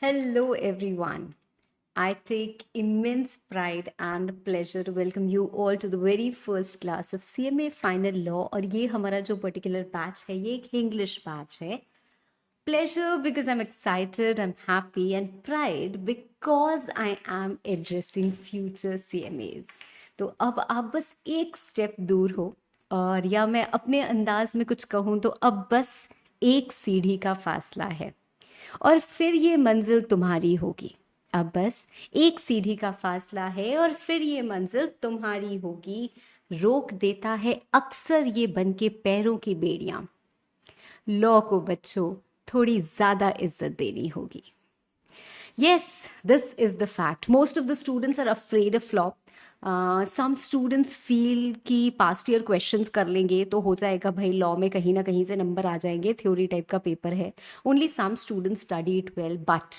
Hello, everyone. I take immense pride and pleasure to welcome you all to the very first class of CMA Final Law. और ये हमारा जो particular batch है ये एक English batch है. Pleasure because I'm excited, I'm happy, and pride because I am addressing future CMAs. तो अब आप बस एक स्टेप दूर हो, और या मैं अपने अंदाज में कुछ कहूँ तो अब बस एक सीढ़ी का फासला है और फिर ये मंजिल तुम्हारी होगी. अब बस एक सीढ़ी का फासला है और फिर ये मंजिल तुम्हारी होगी. रोक देता है अक्सर ये बन के पैरों की बेड़ियां. लॉ को बच्चों थोड़ी ज्यादा इज्जत देनी होगी. Yes, this is the fact. Most of the students are afraid of law. Some students feel कि past year questions कर लेंगे तो हो जाएगा भाई, लॉ में कहीं ना कहीं से नंबर आ जाएंगे, थ्योरी टाइप का पेपर है. Only some students study it well, but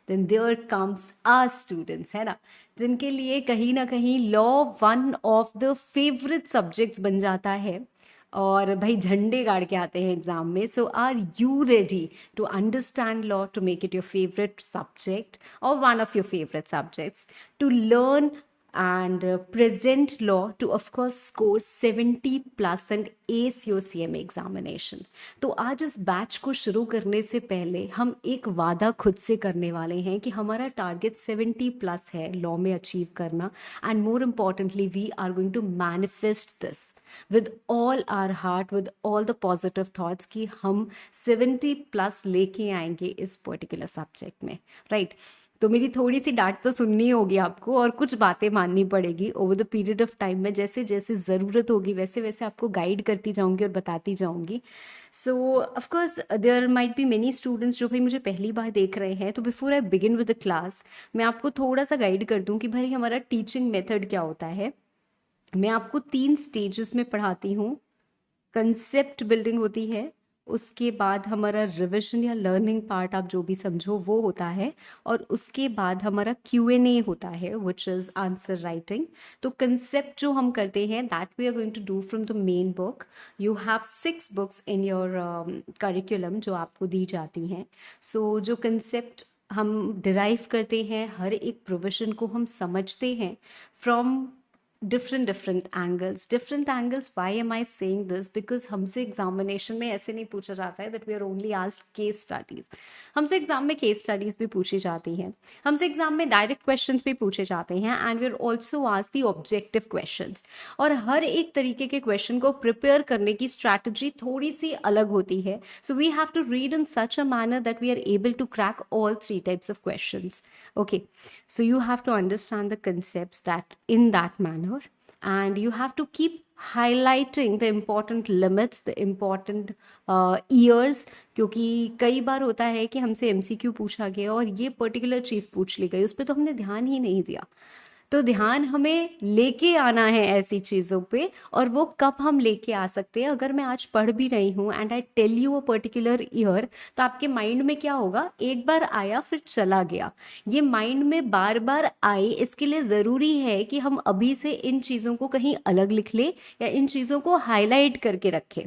then there comes our students, है ना, जिनके लिए कहीं ना कहीं law one of the favourite subjects बन जाता है और भाई झंडे गाड़ के आते हैं एग्जाम में. So are you ready to understand law, to make it your favourite subject और one of your favourite subjects, to learn and present law to of course score 70 plus and ace your CMA examination. तो आज इस batch को शुरू करने से पहले हम एक वादा खुद से करने वाले हैं कि हमारा टारगेट 70 प्लस है लॉ में अचीव करना. And more importantly we are going to manifest this with all our heart, with all the positive thoughts कि हम 70 प्लस लेके आएंगे इस पर्टिकुलर सब्जेक्ट में, राइट. तो मेरी थोड़ी सी डांट तो सुननी होगी आपको और कुछ बातें माननी पड़ेगी over the period of time में. जैसे जैसे ज़रूरत होगी वैसे वैसे आपको गाइड करती जाऊंगी और बताती जाऊंगी. So of course there might be many students जो भाई मुझे पहली बार देख रहे हैं. तो before I begin with the class मैं आपको थोड़ा सा गाइड कर दूं कि भाई हमारा टीचिंग मेथड क्या होता है. मैं आपको 3 स्टेजेस में पढ़ाती हूँ. कंसेप्ट बिल्डिंग होती है, उसके बाद हमारा रिविजन या लर्निंग पार्ट आप जो भी समझो वो होता है, और उसके बाद हमारा Q&A होता है विच इज़ आंसर राइटिंग. तो कंसेप्ट जो हम करते हैं that we are going to do from the main book. You have 6 books in your curriculum जो आपको दी जाती हैं. सो जो कंसेप्ट हम डिराइव करते हैं, हर एक प्रोविजन को हम समझते हैं from different angles. Why am I saying this? Because हमसे एग्जामिनेशन में ऐसे नहीं पूछा जाता है that we are only asked case studies. हमसे एग्जाम में केस स्टडीज भी पूछी जाती हैं, हमसे एग्जाम में डायरेक्ट क्वेश्चंस भी पूछे जाते हैं, and we are also asked the objective questions. और हर एक तरीके के क्वेश्चन को प्रिपेयर करने की स्ट्रैटेजी थोड़ी सी अलग होती है. So we have to read in such a manner that we are able to crack all 3 types of questions. Okay, so you have to understand the concepts that in that manner, and you have to keep highlighting the important limits, the important years. क्योंकि कई बार होता है कि हमसे MCQ पूछा गया और ये पर्टिकुलर चीज़ पूछ ली गई, उस पर तो हमने ध्यान ही नहीं दिया. तो ध्यान हमें लेके आना है ऐसी चीज़ों पे, और वो कब हम लेके आ सकते हैं. अगर मैं आज पढ़ भी रही हूँ and I tell you a particular year, तो आपके माइंड में क्या होगा, एक बार आया फिर चला गया. ये माइंड में बार बार आए, इसके लिए ज़रूरी है कि हम अभी से इन चीज़ों को कहीं अलग लिख लें या इन चीज़ों को हाईलाइट करके रखें.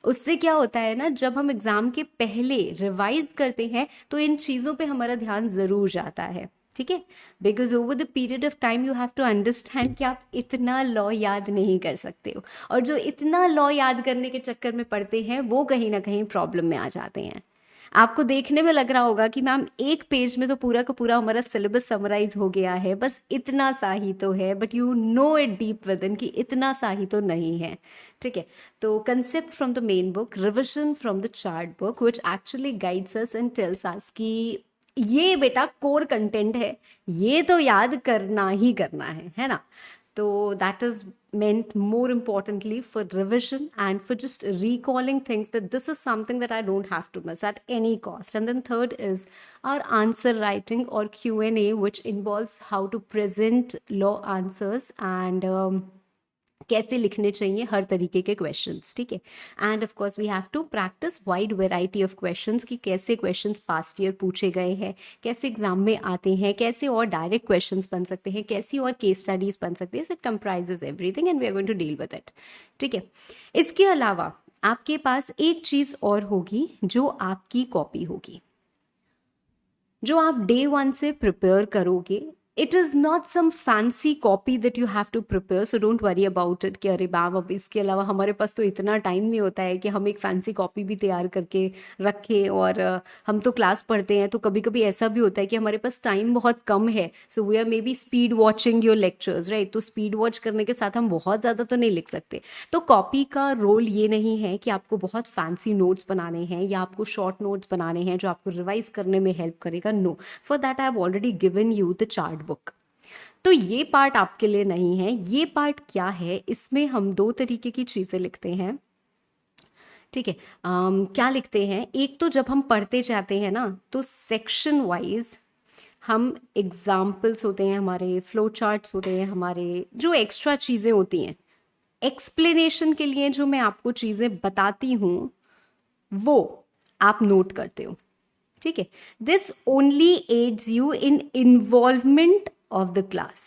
उससे क्या होता है ना, जब हम एग्ज़ाम के पहले रिवाइज करते हैं तो इन चीज़ों पे हमारा ध्यान ज़रूर जाता है. ठीक है, because over the period of time you have to understand कि आप इतना लॉ याद नहीं कर सकते हो, और जो इतना लॉ याद करने के चक्कर में पड़ते हैं वो कहीं ना कहीं प्रॉब्लम में आ जाते हैं. आपको देखने में लग रहा होगा कि मैम एक पेज में तो पूरा का पूरा हमारा सिलेबस समराइज हो गया है, बस इतना सा ही तो है, but you know it deep with in कि इतना सा ही तो नहीं है. ठीक है, तो concept from the main book, revision from the chart book which actually guides us and tells us कि ये बेटा कोर कंटेंट है, ये तो याद करना ही करना है ना. तो that is meant more importantly for revision and for just recalling things, that this is something that I don't have to miss at any cost. And then third is our answer writing or Q&A, which involves how to present law answers and कैसे लिखने चाहिए हर तरीके के questions, ठीक है। And of course we have to practice wide variety of questions कि कैसे questions past year पूछे गए हैं, कैसे एग्जाम में आते हैं, कैसे और डायरेक्ट क्वेश्चंस बन सकते हैं, कैसी और केस स्टडीज बन सकती है। So it comprises everything and we are going to deal with it, ठीक है। इसके अलावा आपके पास एक चीज़ और होगी जो आपकी कॉपी होगी, जो आप डे वन से प्रिपेयर करोगे। It is not some fancy copy that you have to prepare, so don't worry about it कि अरे मैम अब इसके अलावा हमारे पास तो इतना टाइम नहीं होता है कि हम एक फैंसी कॉपी भी तैयार करके रखें। और हम तो क्लास पढ़ते हैं तो कभी कभी ऐसा भी होता है कि हमारे पास टाइम बहुत कम है, so we are maybe speed watching your lectures, right. तो स्पीड वॉच करने के साथ हम बहुत ज़्यादा तो नहीं लिख सकते। तो कॉपी का रोल ये नहीं है कि आपको बहुत फैंसी नोट्स बनाने हैं या आपको शॉर्ट नोट्स बनाने हैं जो आपको रिवाइज करने में हेल्प करेगा। No, for that I have already given you the chart book. तो ये पार्ट आपके लिए नहीं है। ये पार्ट क्या है, इसमें हम दो तरीके की चीज़ें लिखते हैं, ठीक है। क्या लिखते हैं, एक तो जब हम पढ़ते जाते हैं ना तो सेक्शन वाइज हम एग्जाम्पल्स होते हैं हमारे, फ्लो चार्ट्स होते हैं हमारे, जो एक्स्ट्रा चीज़ें होती हैं एक्सप्लेनेशन के लिए, जो मैं आपको चीज़ें बताती हूँ वो आप नोट करते हो, ठीक है। This only aids you in involvement of the class,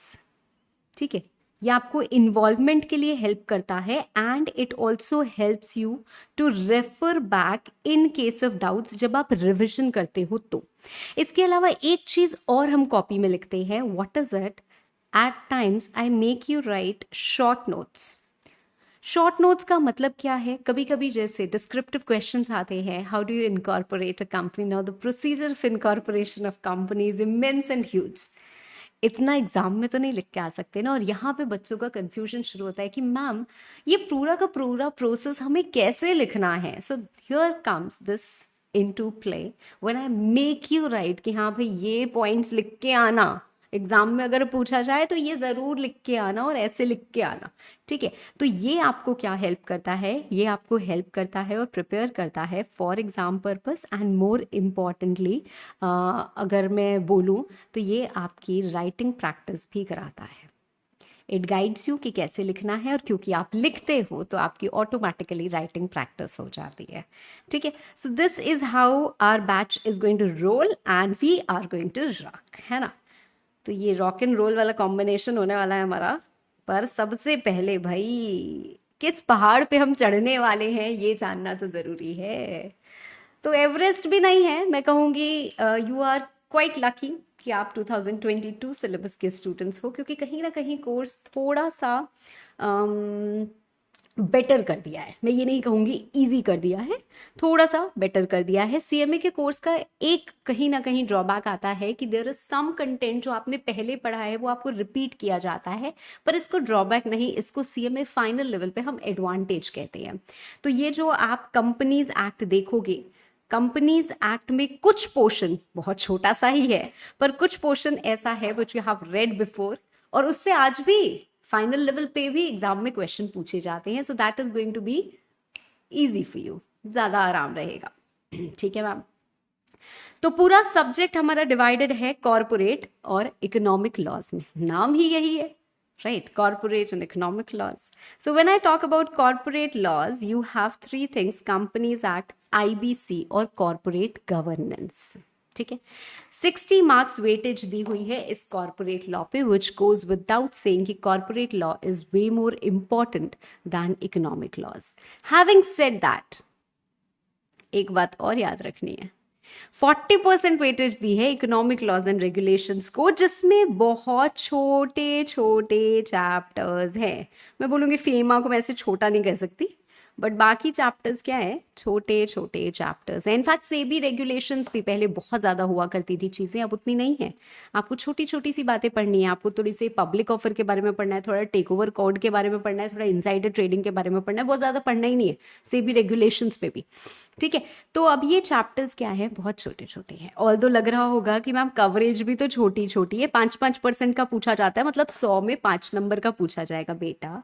ठीक है। ये आपको इन्वॉल्वमेंट के लिए हेल्प करता है and it also helps you to refer back in case of doubts, जब आप रिविजन करते हो तो। इसके अलावा एक चीज और हम कॉपी में लिखते हैं, what is it, at times I make you write short notes. Short notes का मतलब क्या है, कभी कभी जैसे डिस्क्रिप्टिव क्वेश्चंस आते हैं, how do you incorporate a company, now the procedure of incorporation of company is immense and huge. इतना एग्जाम में तो नहीं लिख के आ सकते ना। और यहाँ पे बच्चों का कंफ्यूजन शुरू होता है कि मैम ये पूरा का पूरा प्रोसेस हमें कैसे लिखना है। So here comes this into play when I make you right कि हाँ भाई ये पॉइंट्स लिख के आना, एग्जाम में अगर पूछा जाए तो ये ज़रूर लिख के आना और ऐसे लिख के आना, ठीक है। तो ये आपको क्या हेल्प करता है, ये आपको हेल्प करता है और प्रिपेयर करता है for exam purpose and more importantly अगर मैं बोलूँ तो ये आपकी राइटिंग प्रैक्टिस भी कराता है। इट गाइड्स यू कि कैसे लिखना है, और क्योंकि आप लिखते हो तो आपकी ऑटोमेटिकली राइटिंग प्रैक्टिस हो जाती है, ठीक है। So this is how our batch is going to roll and we are going to rock, है ना। तो ये रॉक एंड रोल वाला कॉम्बिनेशन होने वाला है हमारा। पर सबसे पहले भाई किस पहाड़ पे हम चढ़ने वाले हैं ये जानना तो ज़रूरी है। तो एवरेस्ट भी नहीं है, मैं कहूँगी यू आर क्वाइट लकी कि आप 2022 सिलेबस के स्टूडेंट्स हो, क्योंकि कहीं ना कहीं कोर्स थोड़ा सा बेटर कर दिया है। मैं ये नहीं कहूँगी इजी कर दिया है, थोड़ा सा बेटर कर दिया है। सीएमए के कोर्स का एक कहीं ना कहीं ड्रॉबैक आता है कि देयर इज सम कंटेंट जो आपने पहले पढ़ा है वो आपको रिपीट किया जाता है, पर इसको ड्रॉबैक नहीं, इसको सीएमए फाइनल लेवल पे हम एडवांटेज कहते हैं। तो ये जो आप कंपनीज एक्ट देखोगे, कंपनीज एक्ट में कुछ पोर्शन बहुत छोटा सा ही है, पर कुछ पोर्शन ऐसा है विच यू हैव रेड बिफोर, और उससे आज भी फाइनल लेवल पे भी एग्जाम में क्वेश्चन पूछे जाते हैं। So that is going to be easy for you, ज़्यादा आराम रहेगा, ठीक है मैम। तो पूरा सब्जेक्ट हमारा डिवाइडेड है कॉर्पोरेट और इकोनॉमिक लॉज में, नाम ही यही है, right? Corporate and economic laws. So when I talk about corporate laws, you have three things: Companies Act, IBC और corporate governance. ठीक है। 60 मार्क्स वेटेज दी हुई है इस कॉर्पोरेट लॉ पे, विच गोज विदाउट सेइंग कि corporate law is way more important than economic laws. Having said that, एक बात और याद रखनी है, 40% वेटेज दी है इकोनॉमिक लॉज एंड रेगुलेशंस को, जिसमें बहुत छोटे छोटे चैप्टर्स हैं। मैं बोलूँगी फेमा को मैं ऐसे छोटा नहीं कह सकती, बट बाकी चैप्टर्स क्या है, छोटे छोटे चैप्टर्स हैं। इनफैक्ट सेबी रेगुलेशंस भी पहले बहुत ज़्यादा हुआ करती थी चीज़ें, अब उतनी नहीं है। आपको छोटी छोटी सी बातें पढ़नी है, आपको थोड़ी सी पब्लिक ऑफर के बारे में पढ़ना है, थोड़ा टेक ओवर कोड के बारे में पढ़ना है, थोड़ा इनसाइडर ट्रेडिंग के बारे में पढ़ना है, बहुत ज़्यादा पढ़ना ही नहीं है सेबी रेगुलेशंस पे भी, ठीक है। तो अब ये चैप्टर्स क्या है, बहुत छोटे छोटे हैं। ऑल्दो लग रहा होगा कि मैम कवरेज भी तो छोटी छोटी है, 5-5% का पूछा जाता है, मतलब 100 में 5 नंबर का पूछा जाएगा। बेटा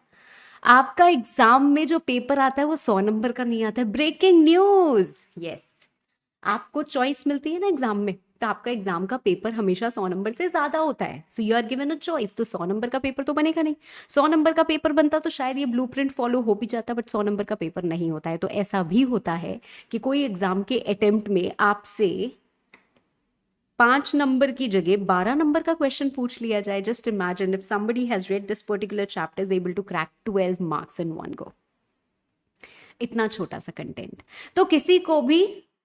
आपका एग्जाम में जो पेपर आता है वो 100 नंबर का नहीं आता है। ब्रेकिंग न्यूज, यस, आपको चॉइस मिलती है ना एग्जाम में, तो आपका एग्जाम का पेपर हमेशा 100 नंबर से ज्यादा होता है, so you are given a choice, तो 100 नंबर का पेपर तो बनेगा नहीं। 100 नंबर का पेपर बनता तो शायद ये ब्लूप्रिंट फॉलो हो भी जाता, बट 100 नंबर का पेपर नहीं होता है। तो ऐसा भी होता है कि कोई एग्जाम के अटेम्प्ट में आपसे 5 नंबर की जगह 12 नंबर का क्वेश्चन पूछ लिया जाए। Just imagine if somebody has read this particular chapter is able to crack 12 marks in one go। इतना छोटा सा कंटेंट, तो किसी को भी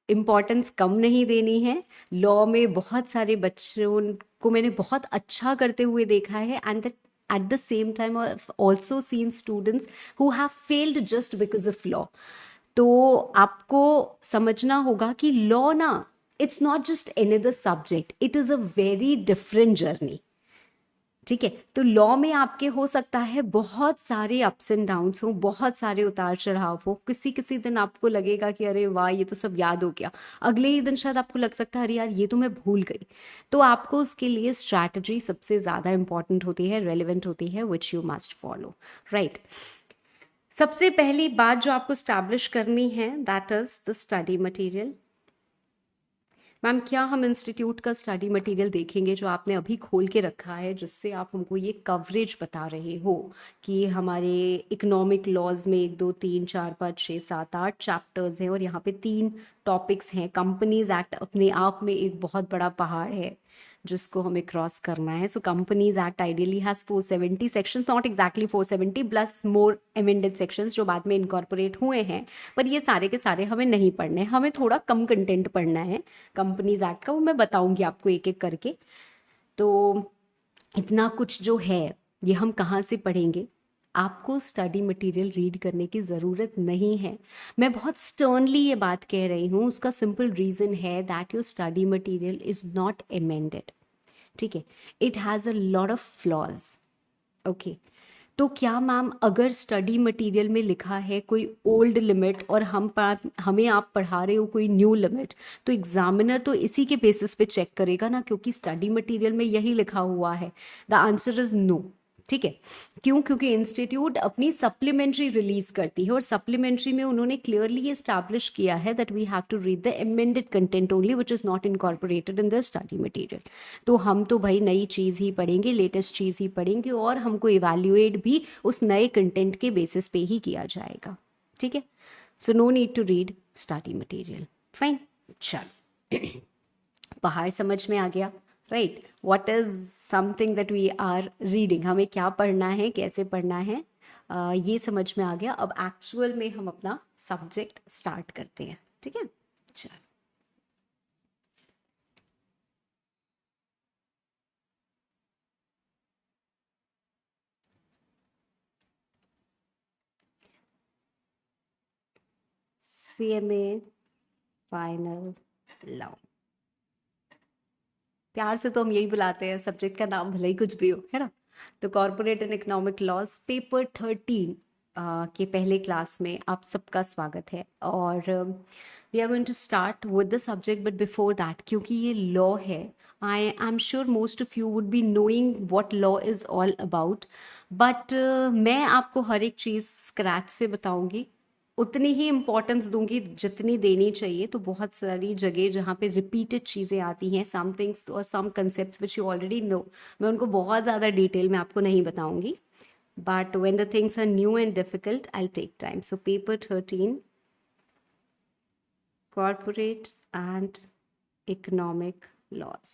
इम्पोर्टेंस कम नहीं देनी है। लॉ में बहुत सारे बच्चों को मैंने बहुत अच्छा करते हुए देखा है, and at the same time I've also seen students who have failed just because of law। तो आपको समझना होगा कि लॉ ना, it's not just another subject, it is a very different journey. ठीक है, तो लॉ में आपके हो सकता है बहुत सारे अप्स एंड डाउन्स हो, बहुत सारे उतार चढ़ाव हो। किसी किसी दिन आपको लगेगा कि अरे वाह ये तो सब याद हो गया, अगले ही दिन शायद आपको लग सकता है अरे यार ये तो मैं भूल गई। तो आपको उसके लिए स्ट्रैटेजी सबसे ज़्यादा इंपॉर्टेंट होती है, रेलिवेंट होती है, which you must follow, right. सबसे पहली बात जो आपको स्टैब्लिश करनी है, that is the study material. Ma'am क्या हम इंस्टीट्यूट का स्टडी मटेरियल देखेंगे जो आपने अभी खोल के रखा है, जिससे आप हमको ये कवरेज बता रहे हो कि हमारे इकोनॉमिक लॉज में 1 2 3 4 5 6 7 8 चैप्टर्स हैं और यहाँ पे 3 टॉपिक्स हैं। कंपनीज एक्ट अपने आप में एक बहुत बड़ा पहाड़ है जिसको हमें क्रॉस करना है। सो companies act ideally has 470 sections, not exactly 470 plus more amended sections जो बाद में इनकॉर्पोरेट हुए हैं, पर ये सारे के सारे हमें नहीं पढ़ने, हमें थोड़ा कम कंटेंट पढ़ना है कंपनीज एक्ट का, वो मैं बताऊंगी आपको एक एक करके। तो इतना कुछ जो है ये हम कहाँ से पढ़ेंगे? आपको स्टडी मटेरियल रीड करने की ज़रूरत नहीं है। मैं बहुत स्टर्नली ये बात कह रही हूँ, उसका सिंपल रीज़न है that your study material is not amended. ठीक है, it has a lot of flaws. Okay, तो क्या मैम अगर स्टडी मटेरियल में लिखा है कोई ओल्ड लिमिट और हमें आप पढ़ा रहे हो कोई न्यू लिमिट, तो एग्जामिनर तो इसी के बेसिस पे चेक करेगा ना, क्योंकि स्टडी मटेरियल में यही लिखा हुआ है। The answer is no. ठीक है, क्यों? क्योंकि इंस्टीट्यूट अपनी सप्लीमेंट्री रिलीज करती है और सप्लीमेंट्री में उन्होंने क्लियरली एस्टैब्लिश किया है that we have to read the amended content only which is not incorporated in the study material. तो हम तो भाई नई चीज़ ही पढ़ेंगे, लेटेस्ट चीज़ ही पढ़ेंगे, और हमको इवैल्यूएट भी उस नए कंटेंट के बेसिस पे ही किया जाएगा। ठीक है, so no need to read study material. Fine, चल पहाड़ समझ में आ गया, right. What is something that we are reading, हमें क्या पढ़ना है, कैसे पढ़ना है, ये समझ में आ गया। अब एक्चुअल में हम अपना सब्जेक्ट स्टार्ट करते हैं। ठीक है, चल CMA फाइनल लॉ, प्यार से तो हम यही बुलाते हैं, सब्जेक्ट का नाम भले ही कुछ भी हो, है ना। तो corporate and economic laws paper 13 के पहले क्लास में आप सबका स्वागत है। और we are going to start with the subject, but before that, क्योंकि ये लॉ है, I am sure most of you would be knowing what law is all about, but मैं आपको हर एक चीज़ स्क्रैच से बताऊंगी, उतनी ही इम्पोर्टेंस दूंगी जितनी देनी चाहिए। तो बहुत सारी जगह जहाँ पे रिपीटेड चीज़ें आती हैं, सम थिंग्स और some concepts which you already know, मैं उनको बहुत ज़्यादा डिटेल में आपको नहीं बताऊंगी, but when the things are new and difficult I take time. So paper 13 corporate and economic laws,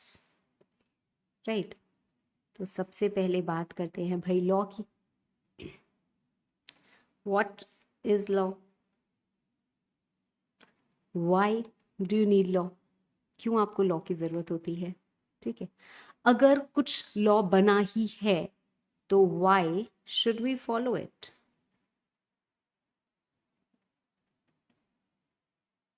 right. तो सबसे पहले बात करते हैं भाई लॉ की। What is law? Why do you need law? क्यों आपको लॉ की ज़रूरत होती है? ठीक है, अगर कुछ लॉ बना ही है तो why should we follow it?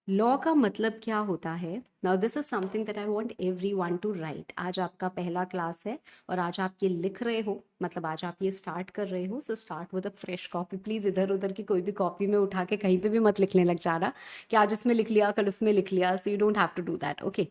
Law का मतलब क्या होता है? Now this is something that I want everyone to write. आज आपका पहला क्लास है और आज आप ये लिख रहे हो, मतलब आज आप ये स्टार्ट कर रहे हो, so start with a fresh copy. Please इधर उधर की कोई भी कॉपी में उठा के कहीं पे भी मत लिखने लग जाना कि आज इसमें लिख लिया कल उसमें लिख लिया, so you don't have to do that. Okay,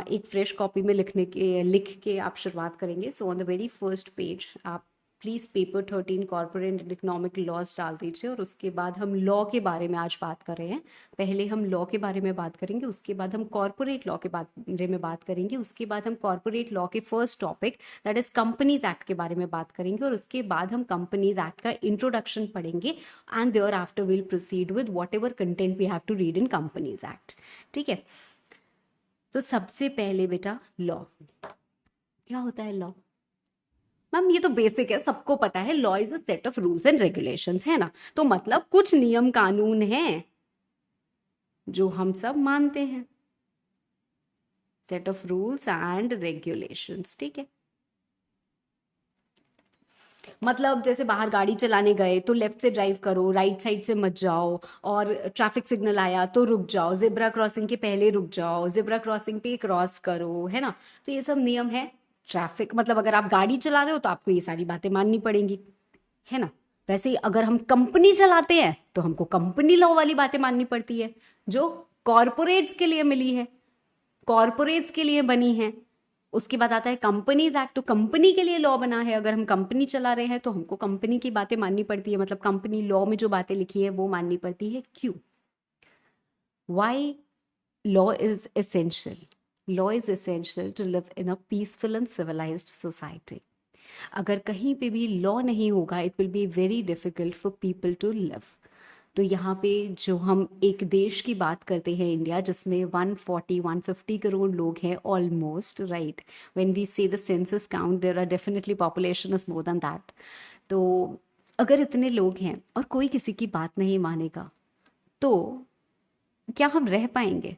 एक फ्रेश कॉपी में लिख के आप शुरुआत करेंगे। So on the very first page आप please paper 13 corporate and economic laws डाल दीजिए, और उसके बाद हम लॉ के बारे में आज बात कर रहे हैं। पहले हम लॉ के बारे में बात करेंगे, उसके बाद हम कॉर्पोरेट लॉ के बारे में बात करेंगे, उसके बाद हम कॉर्पोरेट लॉ के first topic that is companies act के बारे में बात करेंगे, और उसके बाद हम कंपनीज एक्ट का इंट्रोडक्शन पढ़ेंगे, and thereafter will proceed with whatever content we have to read in companies act. ठीक है, तो सबसे पहले बेटा लॉ क्या होता है। लॉ मैम ये तो बेसिक है, सबको पता है। Law is a set of rules and regulations, है ना। तो मतलब कुछ नियम कानून हैं जो हम सब मानते हैं, set of rules and regulations. ठीक है, मतलब जैसे बाहर गाड़ी चलाने गए तो लेफ्ट से ड्राइव करो, राइट साइड से मत जाओ, और ट्रैफिक सिग्नल आया तो रुक जाओ, जिब्रा क्रॉसिंग के पहले रुक जाओ, जिब्रा क्रॉसिंग पे क्रॉस करो, है ना। तो ये सब नियम है ट्रैफिक। मतलब अगर आप गाड़ी चला रहे हो तो आपको ये सारी बातें माननी पड़ेंगी, है ना। वैसे ही अगर हम कंपनी चलाते हैं तो हमको कंपनी लॉ वाली बातें माननी पड़ती है, जो कॉरपोरेट्स के लिए मिली है, कॉरपोरेट्स के लिए बनी है। उसके बाद आता है कंपनीज एक्ट, तो कंपनी के लिए लॉ बना है। अगर हम कंपनी चला रहे हैं तो हमको कंपनी की बातें माननी पड़ती है, मतलब कंपनी लॉ में जो बातें लिखी है वो माननी पड़ती है। क्यों? Why law is essential? Law is essential to live in a peaceful and civilised society. अगर कहीं पे भी लॉ नहीं होगा, it will be very difficult for people to live. तो यहाँ पे जो हम एक देश की बात करते हैं, इंडिया, जिसमें 140-150 करोड़ लोग हैं almost, right. When we say the census count, there are definitely population is more than that. तो अगर इतने लोग हैं और कोई किसी की बात नहीं मानेगा, तो क्या हम रह पाएंगे?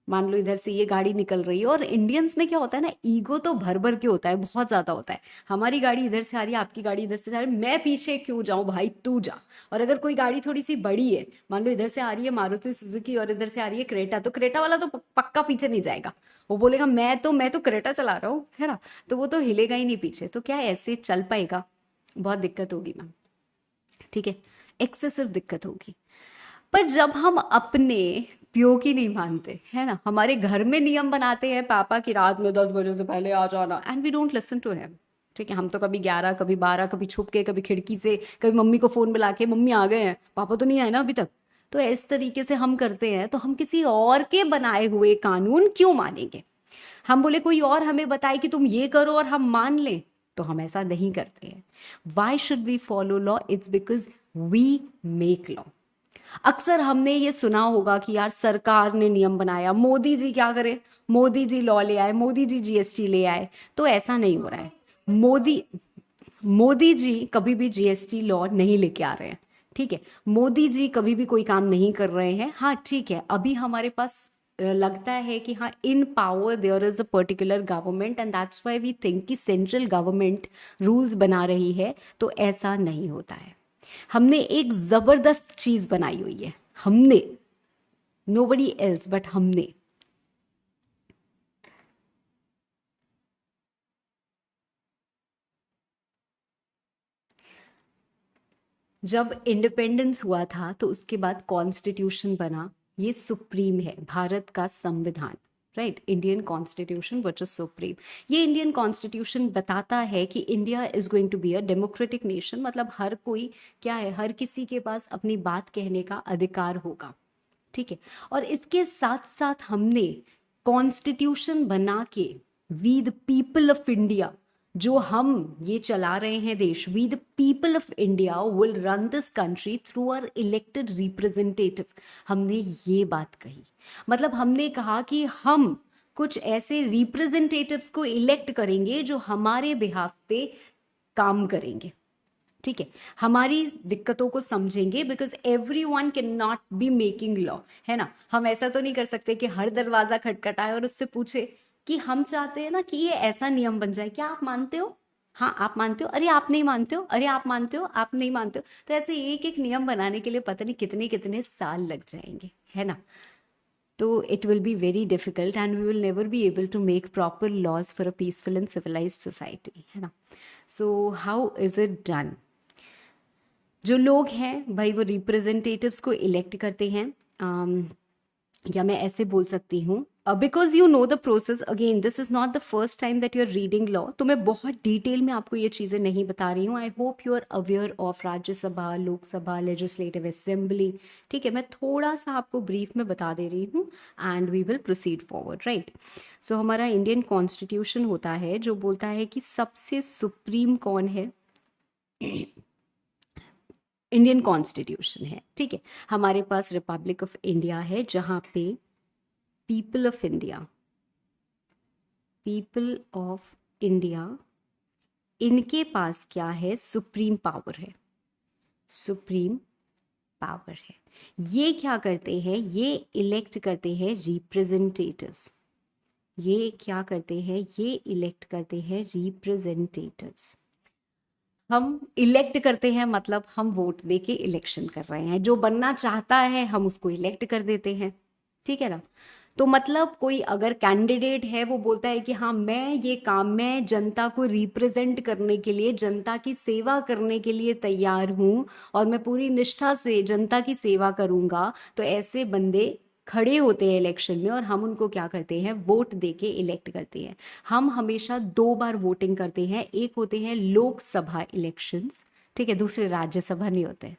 मान लो इधर से ये गाड़ी निकल रही है, और इंडियंस में क्या होता है ना, ईगो तो भर भर के होता है, बहुत ज्यादा होता है। हमारी गाड़ी इधर से आ रही है, आपकी गाड़ी इधर से जा रही है, मैं पीछे क्यों जाऊं भाई, तू जा। और अगर कोई गाड़ी थोड़ी सी बड़ी है, मान लो इधर से आ रही है मारुति सुजुकी और इधर से आ रही है क्रेटा, तो क्रेटा वाला तो पक्का पीछे नहीं जाएगा। वो बोलेगा मैं तो क्रेटा चला रहा हूँ, है ना। तो वो तो हिलेगा ही नहीं पीछे। तो क्या ऐसे चल पाएगा? बहुत दिक्कत होगी मैम। ठीक है, एक्सेसिव दिक्कत होगी। पर जब हम अपने प्यो की नहीं मानते, है ना, हमारे घर में नियम बनाते हैं पापा की, रात में 10 बजे से पहले आ जाना, and we don't listen to him. ठीक है, हम तो कभी 11, कभी 12, कभी छुप के, कभी खिड़की से, कभी मम्मी को फोन मिला के, मम्मी आ गए हैं, पापा तो नहीं आए ना अभी तक। तो इस तरीके से हम करते हैं। तो हम किसी और के बनाए हुए कानून क्यों मानेंगे? हम बोले कोई और हमें बताए कि तुम ये करो और हम मान लें, तो हम ऐसा नहीं करते हैं। Why should we follow law? It's because we make law. अक्सर हमने ये सुना होगा कि यार सरकार ने नियम बनाया, मोदी जी क्या करे, मोदी जी लॉ ले आए, मोदी जी जीएसटी ले आए। तो ऐसा नहीं हो रहा है। मोदी मोदी जी कभी भी जीएसटी लॉ नहीं लेके आ रहे हैं। ठीक है, मोदी जी कभी भी कोई काम नहीं कर रहे हैं। हाँ ठीक है, अभी हमारे पास लगता है कि हाँ, in power there is a particular government, and that's why we think कि सेंट्रल गवर्नमेंट रूल्स बना रही है। तो ऐसा नहीं होता है। हमने एक जबरदस्त चीज बनाई हुई है, हमने, नोबडी एल्स बट हमने। जब इंडिपेंडेंस हुआ था तो उसके बाद कॉन्स्टिट्यूशन बना। ये सुप्रीम है, भारत का संविधान, right. Indian constitution which is supreme. ये इंडियन कॉन्स्टिट्यूशन बताता है कि India is going to be a democratic nation, मतलब हर कोई क्या है, हर किसी के पास अपनी बात कहने का अधिकार होगा। ठीक है, और इसके साथ साथ हमने कॉन्स्टिट्यूशन बना के we the people of India, जो हम ये चला रहे हैं देश, we the people of India will run this country through our elected representative. हमने ये बात कही, मतलब हमने कहा कि हम कुछ ऐसे रिप्रेजेंटेटिव्स को इलेक्ट करेंगे जो हमारे बिहाफ पे काम करेंगे। ठीक है, हमारी दिक्कतों को समझेंगे, because every one can not be making law, है ना। हम ऐसा तो नहीं कर सकते कि हर दरवाजा खटखटाए और उससे पूछे कि हम चाहते हैं ना कि ये ऐसा नियम बन जाए, क्या आप मानते हो? हाँ आप मानते हो, अरे आप नहीं मानते हो, अरे आप मानते हो, आप नहीं मानते हो। तो ऐसे एक एक नियम बनाने के लिए पता नहीं कितने कितने साल लग जाएंगे, है ना। तो it will be very difficult, and we will never be able to make proper laws for a peaceful and civilised society, है ना। So how is it done? जो लोग हैं भाई, वो रिप्रेजेंटेटिव्स को इलेक्ट करते हैं, या मैं ऐसे बोल सकती हूँ because you know the process, again this is not the first time that you are reading law, तो मैं बहुत डिटेल में आपको ये चीज़ें नहीं बता रही हूँ. I hope you are aware of Rajya Sabha, Lok Sabha, legislative assembly. ठीक है, मैं थोड़ा सा आपको ब्रीफ में बता दे रही हूँ and we will proceed forward. Right, so हमारा इंडियन कॉन्स्टिट्यूशन होता है जो बोलता है कि सबसे सुप्रीम कौन है. इंडियन कॉन्स्टिट्यूशन है. ठीक है, हमारे पास रिपब्लिक ऑफ इंडिया है जहाँ पे people of India, people of India, इनके पास क्या है, सुप्रीम पावर है. सुप्रीम पावर है. ये क्या करते हैं, ये इलेक्ट करते हैं रिप्रेजेंटेटिव्स. ये क्या करते हैं, ये इलेक्ट करते हैं रिप्रेजेंटेटिव्स. हम इलेक्ट करते हैं मतलब हम वोट दे के इलेक्शन कर रहे हैं. जो बनना चाहता है हम उसको इलेक्ट कर देते हैं. ठीक है ना. तो मतलब कोई अगर कैंडिडेट है वो बोलता है कि हाँ मैं ये काम, मैं जनता को रिप्रेजेंट करने के लिए, जनता की सेवा करने के लिए तैयार हूँ और मैं पूरी निष्ठा से जनता की सेवा करूँगा, तो ऐसे बंदे खड़े होते हैं इलेक्शन में और हम उनको क्या करते हैं, वोट दे के इलेक्ट करते हैं. हम हमेशा 2 बार वोटिंग करते हैं. एक होते हैं लोकसभा इलेक्शंस, ठीक है, दूसरे राज्यसभा नहीं होते हैं.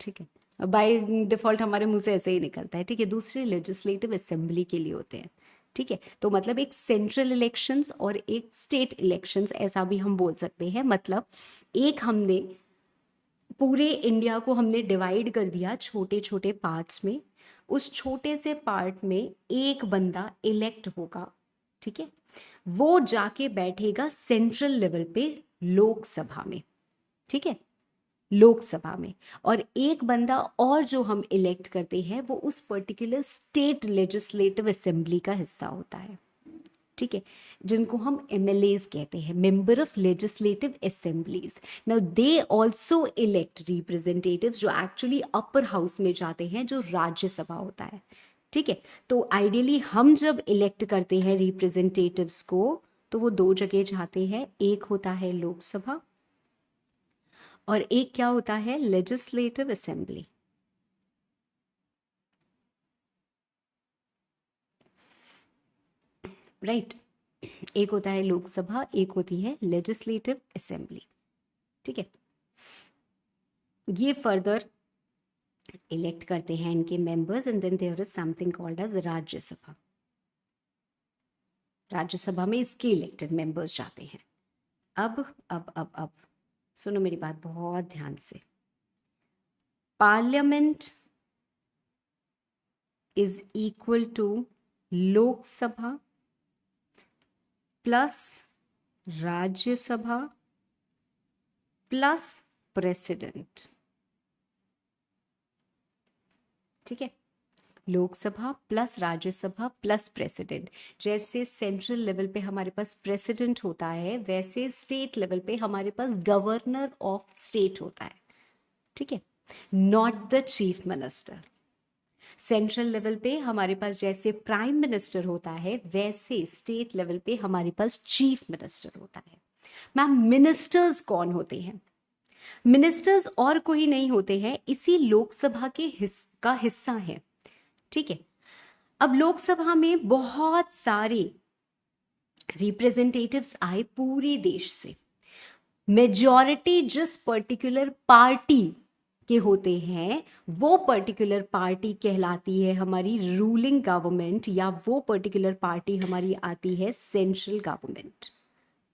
ठीक है, बाय डिफॉल्ट हमारे मुंह से ऐसे ही निकलता है. ठीक है, दूसरे लेजिस्लेटिव असेंबली के लिए होते हैं. ठीक है, तो मतलब एक सेंट्रल इलेक्शंस और एक स्टेट इलेक्शंस ऐसा भी हम बोल सकते हैं. मतलब एक हमने पूरे इंडिया को हमने डिवाइड कर दिया छोटे छोटे पार्ट्स में. उस छोटे से पार्ट में एक बंदा इलेक्ट होगा. ठीक है, वो जाके बैठेगा सेंट्रल लेवल पे लोकसभा में. ठीक है, लोकसभा में. और एक बंदा और जो हम इलेक्ट करते हैं वो उस पर्टिकुलर स्टेट लेजिस्लेटिव असेंबली का हिस्सा होता है. ठीक है, जिनको हम एमएलएज कहते हैं, member of legislative assemblies. Now they also elect representatives जो एक्चुअली अपर हाउस में जाते हैं, जो राज्यसभा होता है. ठीक है, तो आइडियली हम जब इलेक्ट करते हैं रिप्रेजेंटेटिव्स को तो वो 2 जगह जाते हैं. एक होता है लोकसभा और एक क्या होता है, लेजिस्लेटिव असेंबली. राइट, एक होता है लोकसभा, एक होती है लेजिस्लेटिव असेंबली. ठीक है, ये फर्दर इलेक्ट करते हैं इनके members and then there is something called as Rajya Sabha. Rajya Sabha में इसके इलेक्टेड मेंबर्स जाते हैं. अब सुनो मेरी बात बहुत ध्यान से. Parliament is equal to Lok Sabha plus Rajya Sabha plus president. ठीक है, Lok Sabha plus Rajya Sabha plus president. जैसे सेंट्रल लेवल पे हमारे पास प्रेसिडेंट होता है, वैसे स्टेट लेवल पे हमारे पास गवर्नर ऑफ स्टेट होता है. ठीक है, not the chief minister. Central level पे हमारे पास जैसे प्राइम मिनिस्टर होता है, वैसे स्टेट लेवल पे हमारे पास चीफ मिनिस्टर होता है. मैम मिनिस्टर्स कौन होते हैं? मिनिस्टर्स और कोई नहीं होते हैं, इसी लोकसभा का हिस्सा है. ठीक है, अब लोकसभा में बहुत सारे रिप्रेजेंटेटिव्स आए पूरे देश से. मेजॉरिटी जिस पर्टिकुलर पार्टी के होते हैं वो पर्टिकुलर पार्टी कहलाती है हमारी रूलिंग गवर्नमेंट, या वो पर्टिकुलर पार्टी हमारी आती है सेंट्रल गवर्नमेंट.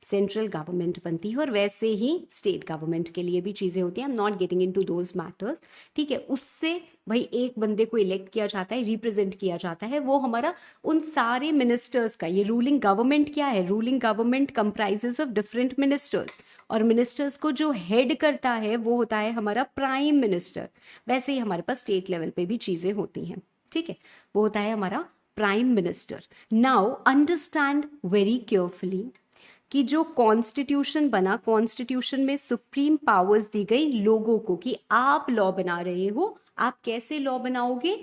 सेंट्रल गवर्नमेंट बनती है. और वैसे ही स्टेट गवर्नमेंट के लिए भी चीज़ें होती हैं. I am not getting into those matters. ठीक है, उससे भाई एक बंदे को इलेक्ट किया जाता है, रिप्रेजेंट किया जाता है, वो हमारा उन सारे मिनिस्टर्स का. ये रूलिंग गवर्नमेंट क्या है, ruling government comprises of different ministers, और मिनिस्टर्स को जो हेड करता है वो होता है हमारा प्राइम मिनिस्टर. वैसे ही हमारे पास स्टेट लेवल पे भी चीज़ें होती हैं. ठीक है, वो होता है हमारा prime minister. Now understand very carefully कि जो कॉन्स्टिट्यूशन बना, कॉन्स्टिट्यूशन में सुप्रीम पावर्स दी गई लोगों को कि आप लॉ बना रहे हो. आप कैसे लॉ बनाओगे?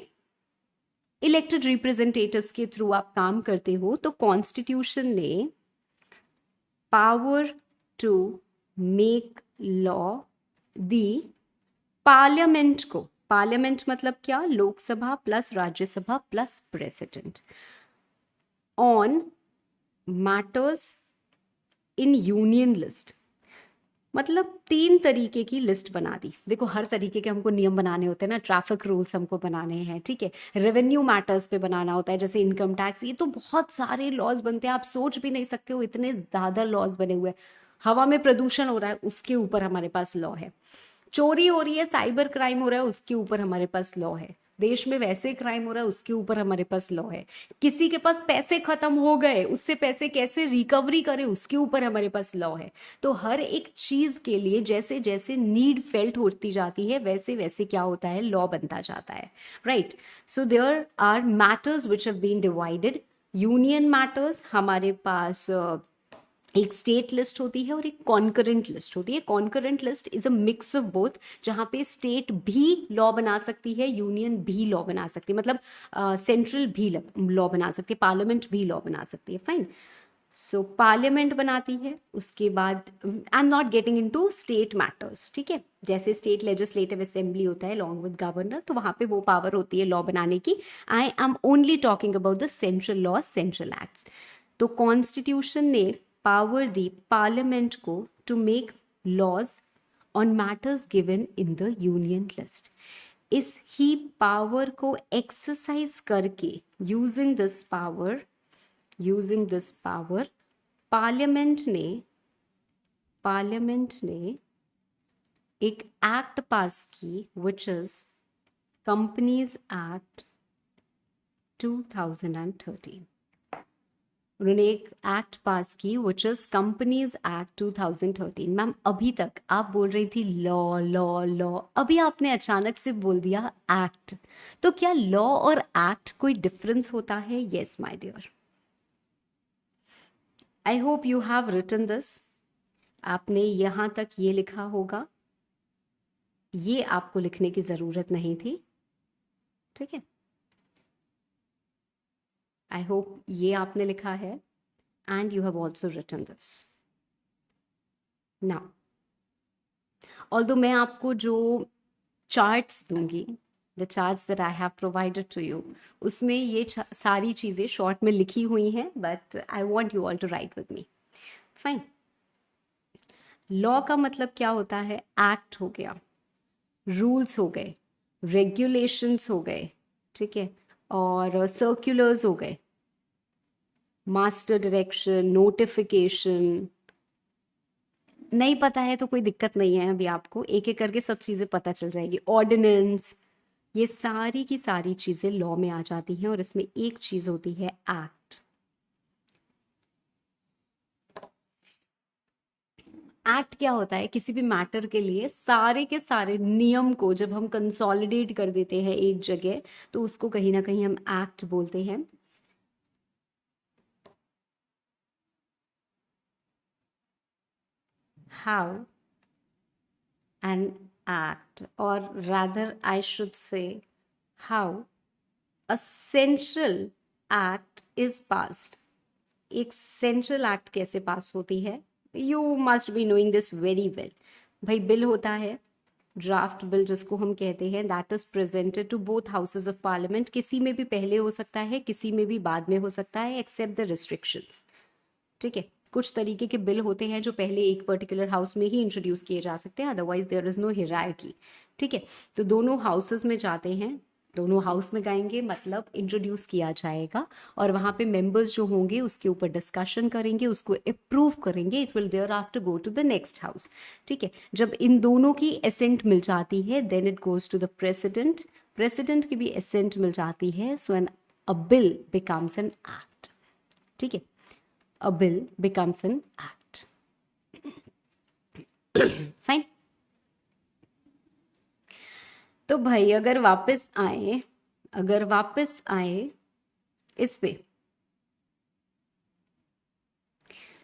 इलेक्टेड रिप्रेजेंटेटिव्स के थ्रू आप काम करते हो. तो कॉन्स्टिट्यूशन ने पावर टू मेक लॉ दी पार्लियामेंट को. पार्लियामेंट मतलब क्या? Lok Sabha plus Rajya Sabha plus president. On matters in union list. मतलब 3 तरीके की लिस्ट बना दी। देखो हर तरीके के हमको नियम बनाने होते हैं ना, ट्रैफिक रूल्स हमको बनाने हैं, ठीक है, रेवेन्यू मैटर्स पे बनाना होता है जैसे इनकम टैक्स, ये तो बहुत सारे लॉज बनते हैं, आप सोच भी नहीं सकते हो इतने ज़्यादा लॉज बने हुए हैं। हवा में प्रदूषण हो रहा है उसके ऊपर हमारे पास लॉ है, चोरी हो रही है, साइबर क्राइम हो रहा है, उसके ऊपर हमारे पास लॉ है, देश में वैसे क्राइम हो रहा है उसके ऊपर हमारे पास लॉ है, किसी के पास पैसे खत्म हो गए उससे पैसे कैसे रिकवरी करें उसके ऊपर हमारे पास लॉ है। तो हर एक चीज के लिए जैसे जैसे नीड फेल्ट होती जाती है वैसे वैसे क्या होता है, लॉ बनता जाता है, right. So there are matters which have been divided. Union matters हमारे पास एक स्टेट लिस्ट होती है और एक कॉन्करेंट लिस्ट होती है। Concurrent list is a mix of both, जहाँ पे स्टेट भी लॉ बना सकती है, यूनियन भी लॉ बना सकती है, मतलब सेंट्रल भी लॉ बना सकती है, पार्लियामेंट भी लॉ बना सकती है, फाइन। सो पार्लियामेंट बनाती है, उसके बाद आई am not getting into state matters, ठीक है, जैसे स्टेट लेजिस्लेटिव असेंबली होता है अलॉन्ग विद गवर्नर, तो वहाँ पे वो पावर होती है लॉ बनाने की। I am only talking about the central law, central acts. तो कॉन्स्टिट्यूशन ने पावर दी पार्लियामेंट को to make laws on matters given in the union list. इस ही पावर को एक्सरसाइज करके यूजिंग दिस पावर पार्लियामेंट ने एक एक्ट पास की विच इज कंपनीज एक्ट 2013। उन्होंने एक एक्ट पास की which is companies act 2013। Ma'am अभी तक आप बोल रही थी लॉ लॉ लॉ, अभी आपने अचानक से बोल दिया एक्ट, तो क्या लॉ और एक्ट कोई डिफरेंस होता है? Yes my dear, I hope you have written this. आपने यहां तक ये लिखा होगा, ये आपको लिखने की जरूरत नहीं थी, ठीक है, आई होप ये आपने लिखा है and you have also written this. Now, although मैं आपको जो charts दूंगी, the charts that I have provided to you, उसमें ये सारी चीज़ें शॉर्ट में लिखी हुई हैं, but I want you all to write with me. Fine. Law का मतलब क्या होता है? एक्ट हो गया, रूल्स हो गए, रेगुलेशंस हो गए, ठीक है, और सर्कुलर्स हो गए, मास्टर डायरेक्शन, नोटिफिकेशन। नहीं पता है तो कोई दिक्कत नहीं है, अभी आपको एक एक करके सब चीज़ें पता चल जाएगी। ऑर्डिनेंस, ये सारी की सारी चीज़ें लॉ में आ जाती हैं, और इसमें एक चीज़ होती है एक्ट। एक्ट क्या होता है? किसी भी मैटर के लिए सारे के सारे नियम को जब हम कंसोलिडेट कर देते हैं एक जगह, तो उसको कहीं ना कहीं हम एक्ट बोलते हैं। How an act, or rather I should say how a central act is passed. एक सेंट्रल एक्ट कैसे पास होती है? You must be knowing this very well. भाई बिल होता है, ड्राफ्ट बिल जिसको हम कहते हैं, that is presented to both houses of parliament. किसी में भी पहले हो सकता है, किसी में भी बाद में हो सकता है, एक्सेप्ट द रिस्ट्रिक्शंस, ठीक है। कुछ तरीके के बिल होते हैं जो पहले एक पर्टिकुलर हाउस में ही इंट्रोड्यूस किए जा सकते हैं, otherwise there is no hierarchy, ठीक है। तो दोनों हाउसेस में जाते हैं, दोनों हाउस में गाएंगे, मतलब इंट्रोड्यूस किया जाएगा, और वहाँ पे मेंबर्स जो होंगे उसके ऊपर डिस्कशन करेंगे, उसको अप्रूव करेंगे, it will thereafter go to the next house, ठीक है। जब इन दोनों की एसेंट मिल जाती है then it goes to the president, president की भी एसेंट मिल जाती है, so an a bill becomes an act, ठीक है, a bill becomes an act. Fine. तो भाई अगर वापस आए इस पे,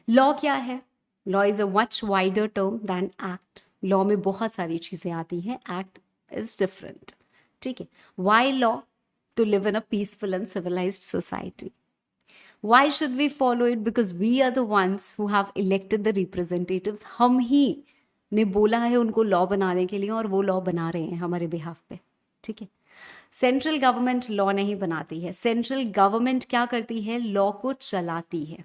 लॉ क्या है? Law is a much wider term than act. Law में बहुत सारी चीजें आती हैं, एक्ट इज डिफरेंट, ठीक है। Why law? To live in a peaceful and civilised society. Why should we follow it? Because we are the ones who have elected the representatives. हम ही ने बोला है उनको लॉ बनाने के लिए, और वो लॉ बना रहे हैं हमारे बिहाफ पे, ठीक है। सेंट्रल गवर्नमेंट लॉ नहीं बनाती है, सेंट्रल गवर्नमेंट क्या करती है, लॉ को चलाती है,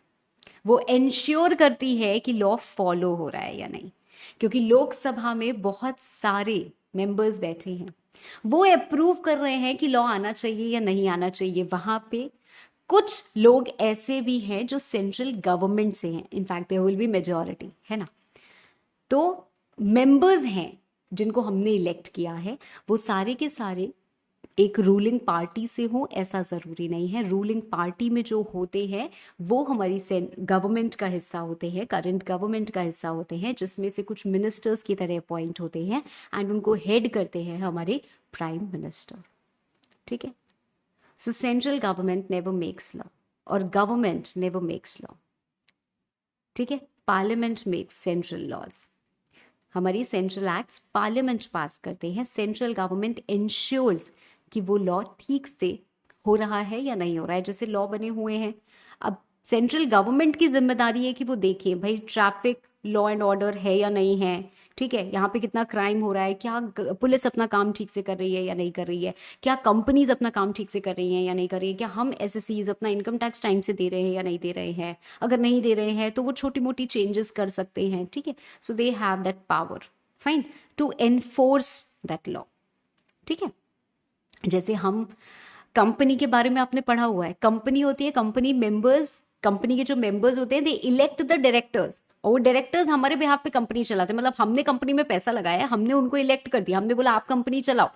वो इंश्योर करती है कि लॉ फॉलो हो रहा है या नहीं। क्योंकि लोकसभा में बहुत सारे मेंबर्स बैठे हैं, वो अप्रूव कर रहे हैं कि लॉ आना चाहिए या नहीं आना चाहिए। वहां पे कुछ लोग ऐसे भी हैं जो सेंट्रल गवर्नमेंट से हैं, in fact there will be majority, है ना। तो मेंबर्स हैं जिनको हमने इलेक्ट किया है, वो सारे के सारे एक रूलिंग पार्टी से हो ऐसा ज़रूरी नहीं है। रूलिंग पार्टी में जो होते हैं वो हमारी गवर्नमेंट का हिस्सा होते हैं, करंट गवर्नमेंट का हिस्सा होते हैं, जिसमें से कुछ मिनिस्टर्स की तरह अपॉइंट होते हैं एंड उनको हेड करते हैं हमारे प्राइम मिनिस्टर। ठीक है। So central government never makes law और गवर्नमेंट नेवर मेक्स लॉ। ठीक है। Parliament makes central laws. हमारी सेंट्रल एक्ट्स पार्लियामेंट पास करते हैं, सेंट्रल गवर्नमेंट इंश्योर्स कि वो लॉ ठीक से हो रहा है या नहीं हो रहा है। जैसे लॉ बने हुए हैं, अब सेंट्रल गवर्नमेंट की जिम्मेदारी है कि वो देखें भाई ट्रैफिक लॉ एंड ऑर्डर है या नहीं है, ठीक है, यहाँ पे कितना क्राइम हो रहा है, क्या पुलिस अपना काम ठीक से कर रही है या नहीं कर रही है, क्या कंपनीज अपना काम ठीक से कर रही हैं या नहीं कर रही है, क्या हम एसएससीज अपना इनकम टैक्स टाइम से दे रहे हैं या नहीं दे रहे हैं। अगर नहीं दे रहे हैं तो वो छोटी मोटी चेंजेस कर सकते हैं। ठीक है। So they have that power, fine, to enforce that law. ठीक है। जैसे हम कंपनी के बारे में आपने पढ़ा हुआ है, कंपनी होती है, कंपनी मेंबर्स, कंपनी के जो मेंबर्स होते हैं दे इलेक्ट द डायरेक्टर्स, और वो डायरेक्टर्स हमारे बिहाफ पे कंपनी चलाते हैं। मतलब हमने कंपनी में पैसा लगाया, हमने उनको इलेक्ट कर दिया, हमने बोला आप कंपनी चलाओ,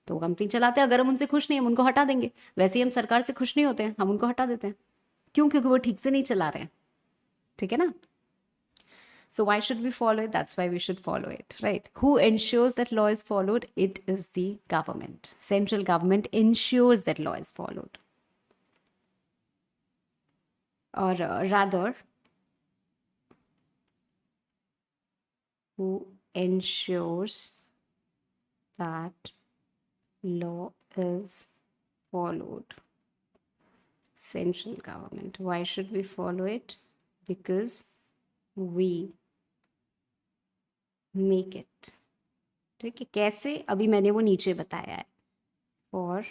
तो वो कंपनी चलाते हैं। अगर हम उनसे खुश नहीं, हम उनको हटा देंगे। वैसे ही हम सरकार से खुश नहीं होते हैं, हम उनको हटा देते हैं। क्यों? क्योंकि वो ठीक से नहीं चला रहे हैं। ठीक है ना। So why should we follow it? That's why we should follow it, right? Who ensures that law is followed? It is the government. Central government ensures that law is followed. Or rather, who ensures that law is followed? Central government. Why should we follow it? Because we make it. ठीक है। कैसे? अभी मैंने वो नीचे बताया है। For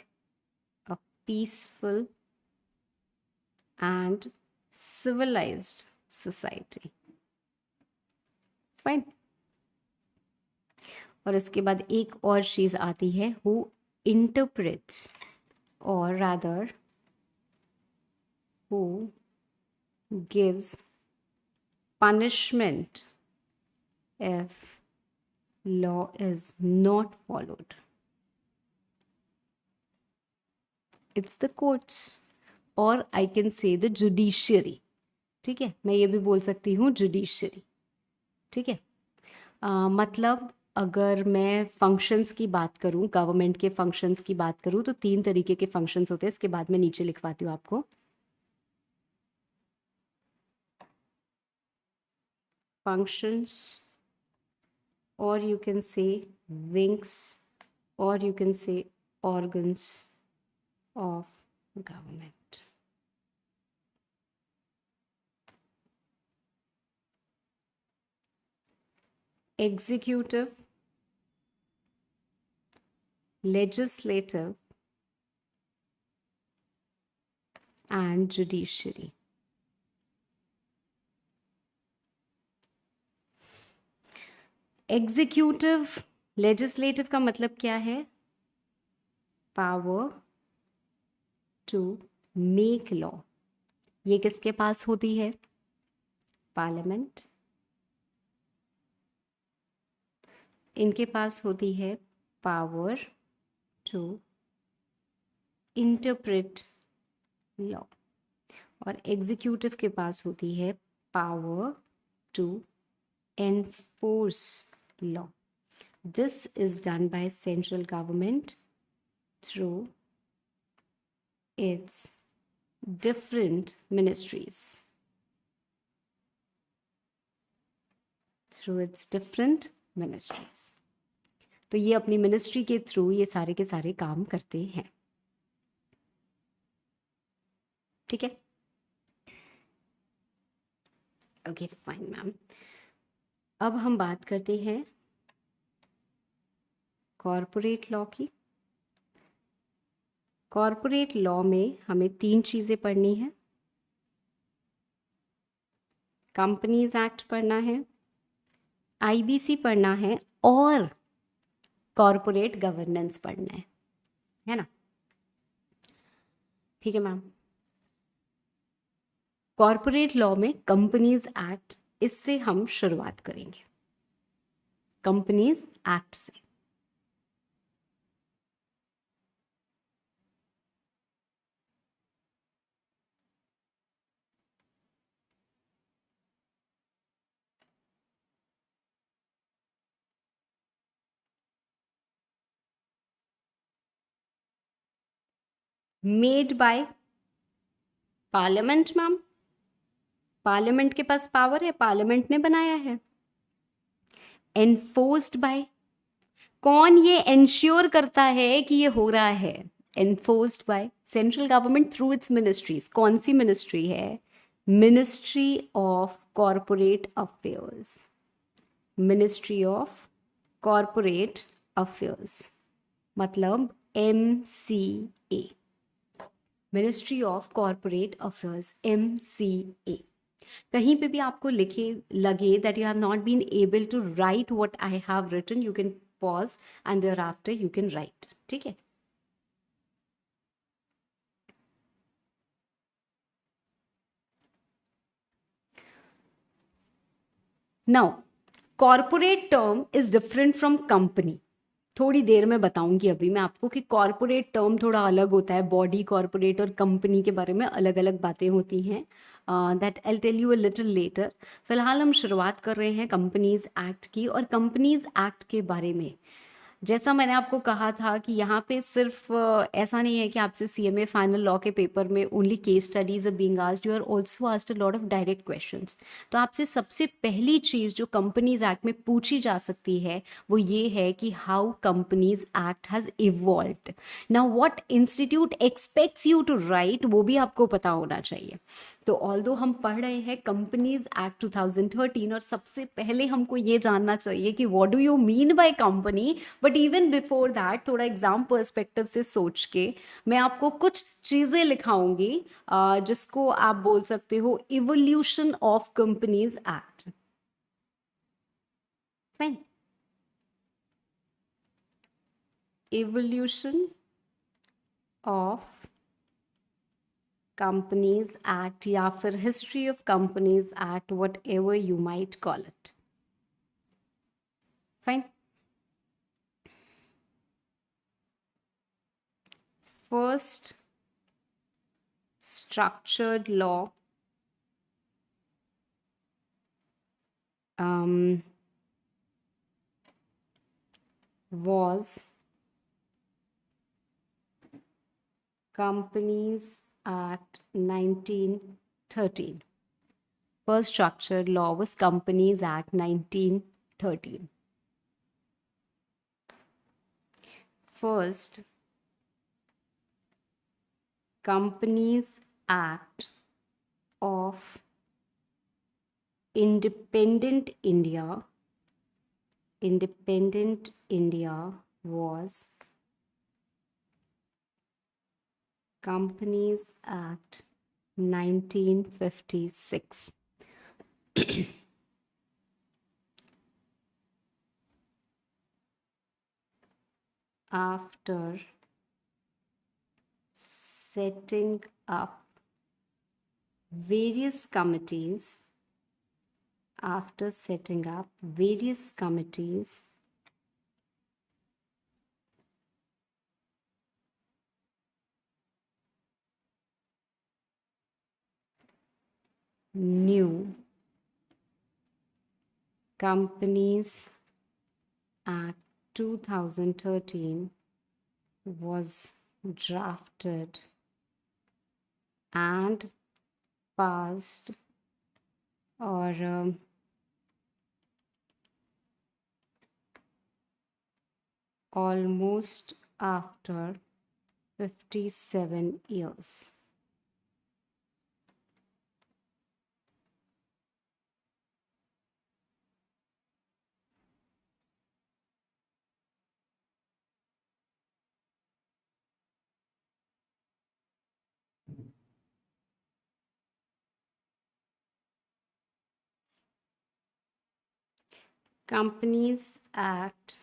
a peaceful and civilized society. Fine. और इसके बाद एक और चीज आती है, who interprets, or rather who gives punishment if law is not followed. It's the courts, or I can say the judiciary. ठीक है, मैं ये भी बोल सकती हूँ जुडिशरी। ठीक है। मतलब अगर मैं फंक्शंस की बात करूँ, गवर्नमेंट के फंक्शंस की बात करूँ, तो 3 तरीके के फंक्शंस होते हैं। इसके बाद मैं नीचे लिखवाती हूँ आपको। फंक्शंस, और यू कैन से विंग्स, और you can say organs of government. Executive, legislative and judiciary. Executive, legislative का मतलब क्या है? Power to make law. ये किसके पास होती है? पार्लियामेंट। इनके पास होती है पावर टू इंटरप्रेट लॉ, और एग्जीक्यूटिव के पास होती है power to enforce law. This is done by central government through its different ministries. Through its different ministries. तो ये अपनी मिनिस्ट्री के थ्रू ये सारे के सारे काम करते हैं। ठीक है। Okay fine ma'am. अब हम बात करते हैं कॉरपोरेट लॉ की। कॉरपोरेट लॉ में हमें 3 चीज़ें पढ़नी है। कंपनीज एक्ट पढ़ना है, आईबीसी पढ़ना है और कॉरपोरेट गवर्नेंस पढ़ना है ना? ठीक है मैम। कॉरपोरेट लॉ में कंपनीज एक्ट, इससे हम शुरुआत करेंगे, कंपनीज एक्ट से। Made by parliament ma'am, parliament के पास पावर है, पार्लियामेंट ने बनाया है। एनफोर्स्ड बाय, कौन ये इंश्योर करता है कि ये हो रहा है? Enforced by central government through its ministries. कौन सी मिनिस्ट्री है? Ministry of corporate affairs, ministry of corporate affairs, मतलब MCA, ministry of corporate affairs, MCA। कहीं पे भी आपको लिखे लगे that you have not been able to write what I have written, you can pause and thereafter you can write. ठीक है? Now corporate term is different from company. थोड़ी देर में बताऊंगी अभी मैं आपको कि कॉरपोरेट टर्म थोड़ा अलग होता है, बॉडी कॉरपोरेट और कंपनी के बारे में अलग अलग बातें होती हैं। That I tell you a little later. फिलहाल हम शुरुआत कर रहे हैं कंपनीज एक्ट की, और कंपनीज एक्ट के बारे में जैसा मैंने आपको कहा था कि यहाँ पे सिर्फ ऐसा नहीं है कि आपसे CMA फाइनल लॉ के पेपर में only case studies are being asked, you are also asked a lot of direct questions. तो आपसे सबसे पहली चीज़ जो कंपनीज एक्ट में पूछी जा सकती है वो ये है कि how companies act has evolved. Now what institute expects you to write, वो भी आपको पता होना चाहिए। तो ऑल्दो हम पढ़ रहे हैं कंपनीज एक्ट 2013, और सबसे पहले हमको ये जानना चाहिए कि what do you mean by company. But even before that, थोड़ा एग्जाम पर्सपेक्टिव से सोच के मैं आपको कुछ चीज़ें लिखाऊंगी जिसको आप बोल सकते हो evolution of companies act. Fine, evolution of companies act, या फिर history of companies act, what ever you might call it. Fine. First structured law was Companies Act 1913. First structured law was Companies Act 1913. First Companies Act of Independent India was Companies Act 1956. After setting up various committees, new Companies Act 2013 was drafted and passed, or almost after 57 years. Companies Act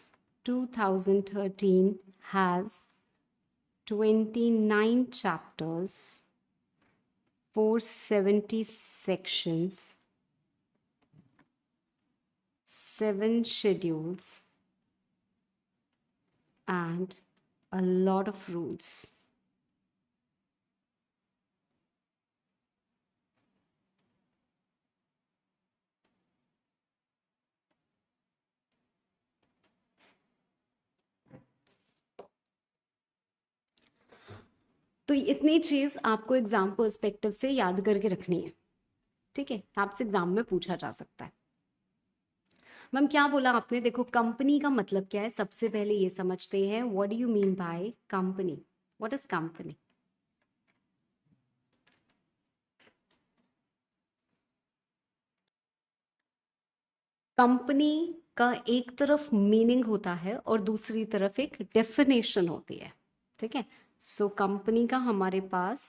2013 has 29 chapters, 470 sections, 7 schedules, and a lot of rules. तो इतनी चीज़ आपको exam perspective से याद करके रखनी है, ठीक है? आपसे एग्जाम में पूछा जा सकता है। मैम क्या बोला आपने? देखो, कंपनी का मतलब क्या है, सबसे पहले ये समझते हैं। What do you mean by company? What is company? Company का एक तरफ मीनिंग होता है और दूसरी तरफ एक डेफिनेशन होती है, ठीक है? सो कंपनी का हमारे पास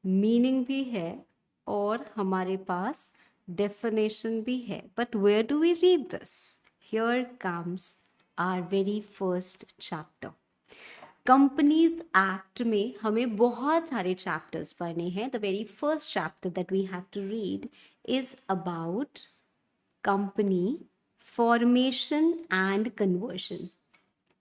मीनिंग भी है और हमारे पास डेफिनेशन भी है, but where do we read this? Here comes our very first chapter. Companies act में हमें बहुत सारे चैप्टर्स पढ़ने हैं। The very first chapter that we have to read is about company formation and conversion.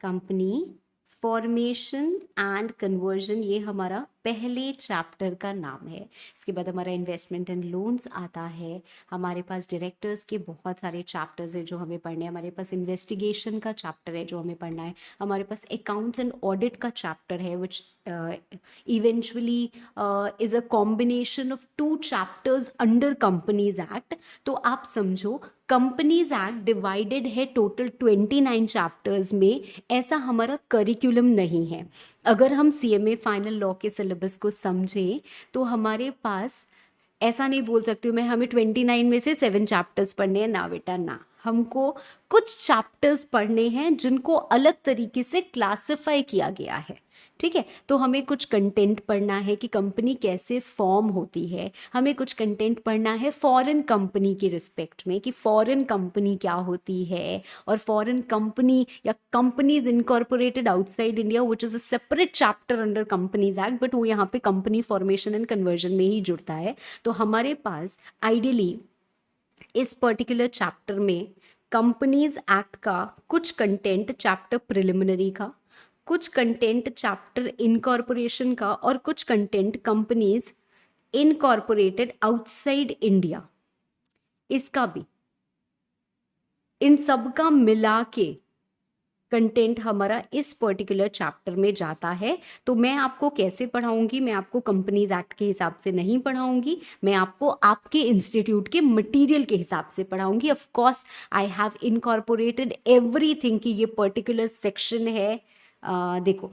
Company formation and conversion, ये हमारा पहले chapter का नाम है। इसके बाद हमारा इन्वेस्टमेंट एंड लोन्स आता है। हमारे पास डायरेक्टर्स के बहुत सारे चैप्टर्स हैं जो हमें पढ़ने हैं। हमारे पास इन्वेस्टिगेशन का चैप्टर है जो हमें पढ़ना है। हमारे पास अकाउंट्स एंड ऑडिट का चैप्टर है which eventually is a combination of 2 chapters under companies act. तो आप समझो, कंपनीज एक्ट डिवाइडेड है टोटल 29 चैप्टर्स में। ऐसा हमारा करिकुलम नहीं है। अगर हम CMA फाइनल लॉ के सिलेबस को समझें तो हमारे पास ऐसा नहीं बोल सकती हूँ मैं, हमें 29 में से 7 चैप्टर्स पढ़ने हैं। ना बेटा ना, हमको कुछ चैप्टर्स पढ़ने हैं जिनको अलग तरीके से क्लासिफाई किया गया है, ठीक है? तो हमें कुछ कंटेंट पढ़ना है कि कंपनी कैसे फॉर्म होती है। हमें कुछ कंटेंट पढ़ना है फॉरेन कंपनी के रिस्पेक्ट में कि फॉरेन कंपनी क्या होती है, और फॉरेन कंपनी या companies incorporated outside India which is a separate chapter under companies act, but वो यहाँ पे कंपनी फॉर्मेशन एंड कन्वर्जन में ही जुड़ता है। तो हमारे पास आइडियली इस पर्टिकुलर चैप्टर में कंपनीज एक्ट का कुछ कंटेंट चैप्टर प्रिलिमिनरी का, कुछ कंटेंट चैप्टर इनकॉर्पोरेशन का, और कुछ content companies incorporated outside India इसका भी, इन सब का मिला के कंटेंट हमारा इस पर्टिकुलर चैप्टर में जाता है। तो मैं आपको कैसे पढ़ाऊंगी? मैं आपको कंपनीज एक्ट के हिसाब से नहीं पढ़ाऊंगी, मैं आपको आपके इंस्टीट्यूट के मटेरियल के हिसाब से पढ़ाऊंगी। Of course I have incorporated everything कि ये पर्टिकुलर सेक्शन है। देखो,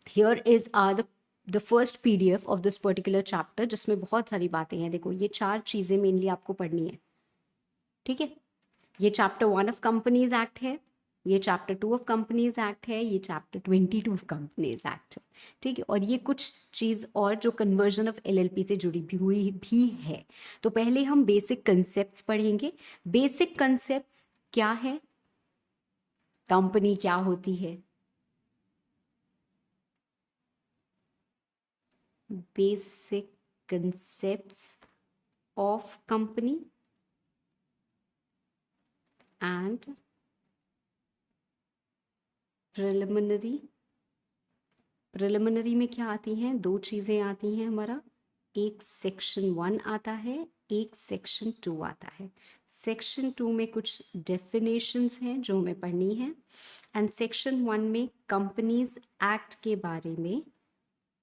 here is the first PDF of this particular chapter जिसमें बहुत सारी बातें हैं। देखो, ये 4 चीज़ें मेनली आपको पढ़नी है, ठीक है? ये चैप्टर 1 ऑफ कंपनीज एक्ट है, ये चैप्टर 2 ऑफ कंपनीज एक्ट है, ये चैप्टर 22 ऑफ कंपनीज एक्ट है, ठीक है? और ये कुछ चीज़ और जो कन्वर्जन ऑफ LLP से जुड़ी भी हुई भी है। तो पहले हम बेसिक कंसेप्ट्स पढ़ेंगे। बेसिक कंसेप्ट्स क्या है? कंपनी क्या होती है? Basic concepts of company and preliminary में क्या आती हैं? 2 चीज़ें आती हैं हमारा, एक सेक्शन 1 आता है, एक सेक्शन 2 आता है। सेक्शन 2 में कुछ डेफिनेशंस हैं जो हमें पढ़नी है, एंड सेक्शन 1 में कंपनीज एक्ट के बारे में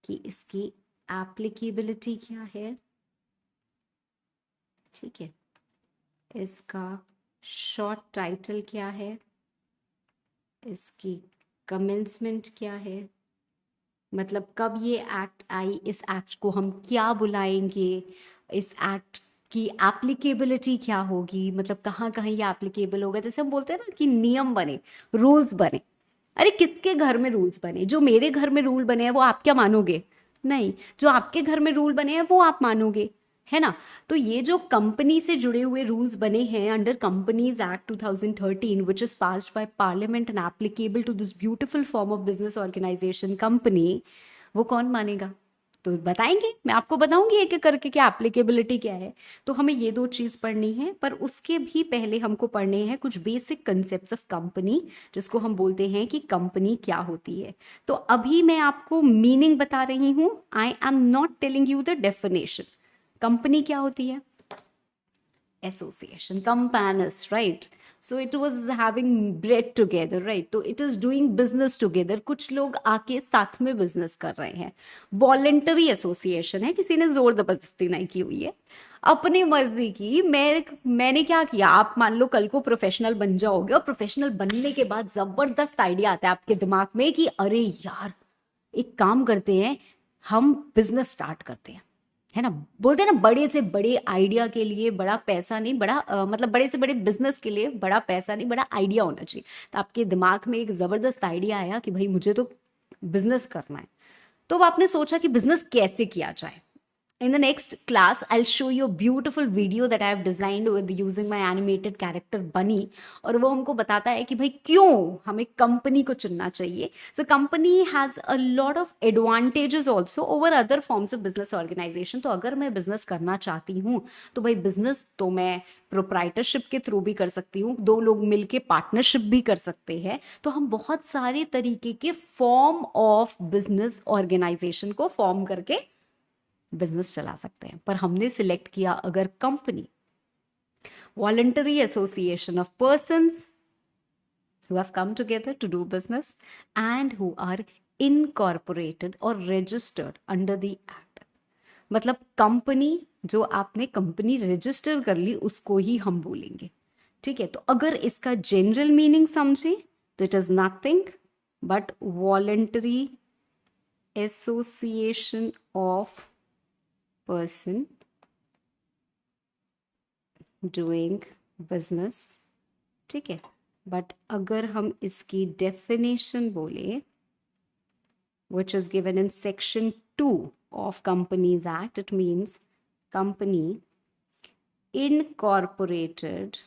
कि इसकी एप्लीकेबिलिटी क्या है, ठीक है? इसका शॉर्ट टाइटल क्या है, इसकी कमेंसमेंट क्या है, मतलब कब ये एक्ट आई, इस एक्ट को हम क्या बुलाएंगे, इस एक्ट की एप्लीकेबिलिटी क्या होगी, मतलब कहाँ कहाँ ये एप्लीकेबल होगा। जैसे हम बोलते हैं ना कि नियम बने, रूल्स बने। अरे किसके घर में रूल्स बने? जो मेरे घर में रूल बने हैं वो आप क्या मानोगे? नहीं। जो आपके घर में रूल बने हैं वो आप मानोगे। है ना। तो ये जो कंपनी से जुड़े हुए रूल्स बने हैं under companies act 2013 which is passed by parliament and applicable to this beautiful form of business organisation company, वो कौन मानेगा? तो बताएंगे, मैं आपको बताऊंगी एक एक करके क्या एप्लीकेबिलिटी क्या है। तो हमें ये दो चीज पढ़नी है, पर उसके भी पहले हमको पढ़ने हैं कुछ बेसिक कंसेप्ट्स ऑफ कंपनी, जिसको हम बोलते हैं कि कंपनी क्या होती है। तो अभी मैं आपको मीनिंग बता रही हूं, आई am not telling you the definition. Company क्या होती है? association, companies, right? So it was having bread together, right? तो it is doing business together, कुछ लोग आके साथ में बिजनेस कर रहे हैं। वॉलेंटरी एसोसिएशन है, किसी ने जोर जबरदस्ती नहीं की हुई है, अपनी मर्जी की। मैंने क्या किया, आप मान लो कल को प्रोफेशनल बन जाओगे, और प्रोफेशनल बनने के बाद जबरदस्त आइडिया आता है आपके दिमाग में कि अरे यार एक काम करते हैं, हम बिजनेस स्टार्ट करते हैं, है ना। बोलते हैं ना, बड़े से बड़े आइडिया के लिए बड़ा पैसा नहीं, बड़ा मतलब बड़े से बड़े बिजनेस के लिए बड़ा पैसा नहीं, बड़ा आइडिया होना चाहिए। तो आपके दिमाग में एक जबरदस्त आइडिया आया कि भाई मुझे तो बिजनेस करना है। तो अब आपने सोचा कि बिजनेस कैसे किया जाए। In the next class, I'll show you a beautiful video that I have designed with using my animated character Bunny. और वो हमको बताता है कि भाई क्यों हमें कंपनी को चुनना चाहिए। So company has a lot of advantages also over other forms of business organization. तो अगर मैं बिजनेस करना चाहती हूँ तो भाई बिजनेस तो मैं प्रोप्राइटरशिप के थ्रू भी कर सकती हूँ, दो लोग मिलके पार्टनरशिप भी कर सकते हैं। तो हम बहुत सारे तरीके के फॉर्म ऑफ बिजनेस ऑर्गेनाइजेशन को फॉर्म करके बिजनेस चला सकते हैं। पर हमने सिलेक्ट किया अगर company, voluntary association of persons who have come together to do business and who are incorporated or registered under the act। मतलब कंपनी जो आपने कंपनी रजिस्टर कर ली उसको ही हम बोलेंगे, ठीक है। तो अगर इसका जनरल मीनिंग समझे तो it is nothing but voluntary association of person doing business, ठीक है। बट अगर हम इसकी डेफिनेशन बोले which is given in section 2 of Companies Act, it means company incorporated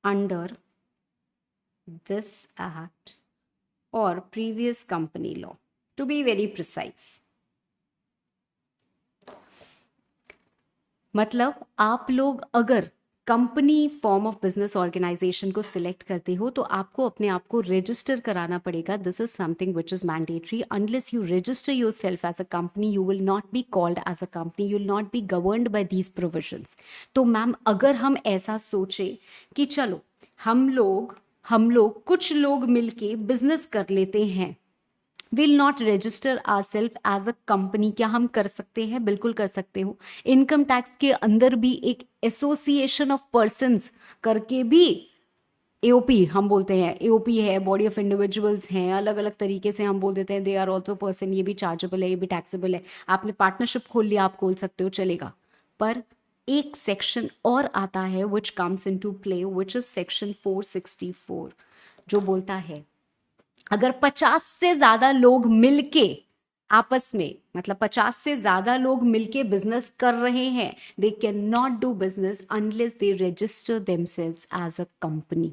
under this act or previous company law, to be very precise। मतलब आप लोग अगर company form of business organisation को सिलेक्ट करते हो तो आपको अपने आप को रजिस्टर कराना पड़ेगा। This is something which is mandatory. Unless you register yourself as a company you will not be called as a company, you will not be governed by these provisions. तो ma'am अगर हम ऐसा सोचे कि चलो हम लोग कुछ लोग मिलके बिजनेस कर लेते हैं, will not register ourself as a company, क्या हम कर सकते हैं? बिल्कुल कर सकते हो। इनकम टैक्स के अंदर भी एक एसोसिएशन ऑफ पर्सन्स करके भी एओपी हम बोलते हैं, एओपी है, बॉडी ऑफ इंडिविजुअल्स हैं, अलग अलग तरीके से हम बोल देते हैं दे आर ऑल्सो पर्सन, ये भी चार्जेबल है, ये भी टैक्सेबल है। आपने पार्टनरशिप खोल लिया, आप खोल सकते हो, चलेगा। पर एक सेक्शन और आता है which comes into play which is section 464, जो बोलता है अगर 50 से ज्यादा लोग मिलके आपस में, मतलब 50 से ज्यादा लोग मिलके बिजनेस कर रहे हैं, they can not do business unless they register themselves as a company,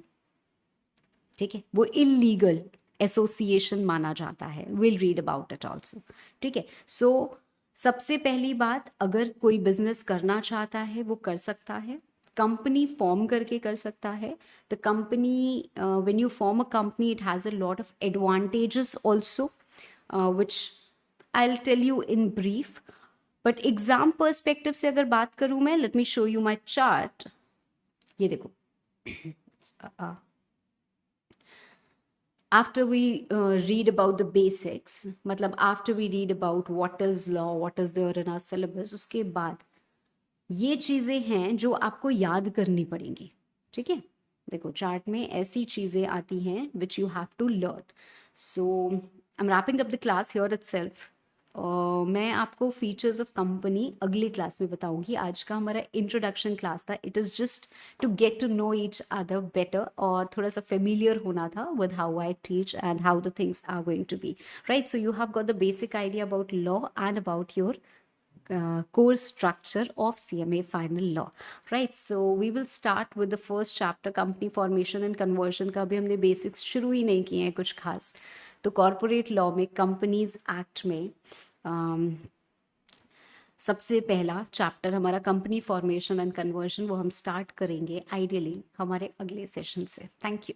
ठीक है। वो इलीगल एसोसिएशन माना जाता है। Will read about it also, ठीक है। सो सबसे पहली बात, अगर कोई बिजनेस करना चाहता है वो कर सकता है, कंपनी फॉर्म करके कर सकता है। The company, when you form a company it has a lot of advantages also which I will tell you in brief. But exam perspective से अगर बात करूँ मैं, let me show you my chart. ये देखो, after we read about the basics, मतलब after we read about what is law, what is there in our syllabus, उसके बाद ये चीज़ें हैं जो आपको याद करनी पड़ेंगी, ठीक है। देखो चार्ट में ऐसी चीज़ें आती हैं which you have to learn. So I am wrapping up the class here itself. मैं आपको फीचर्स ऑफ कंपनी अगली क्लास में बताऊंगी। आज का हमारा इंट्रोडक्शन क्लास था, it is just to get to know each other better, और थोड़ा सा फेमिलियर होना था with how I teach and how the things are going to be, right. So you have got the basic idea about law and about your course structure of CMA Final Law, right? So we will start with the first chapter, company formation and conversion का अभी हमने basics शुरू ही नहीं किए हैं कुछ खास. तो कॉर्पोरेट लॉ में कंपनीज एक्ट में सबसे पहला चैप्टर हमारा कंपनी फॉर्मेशन एंड कन्वर्शन, वो हम स्टार्ट करेंगे आइडियली हमारे अगले सेशन से. Thank you.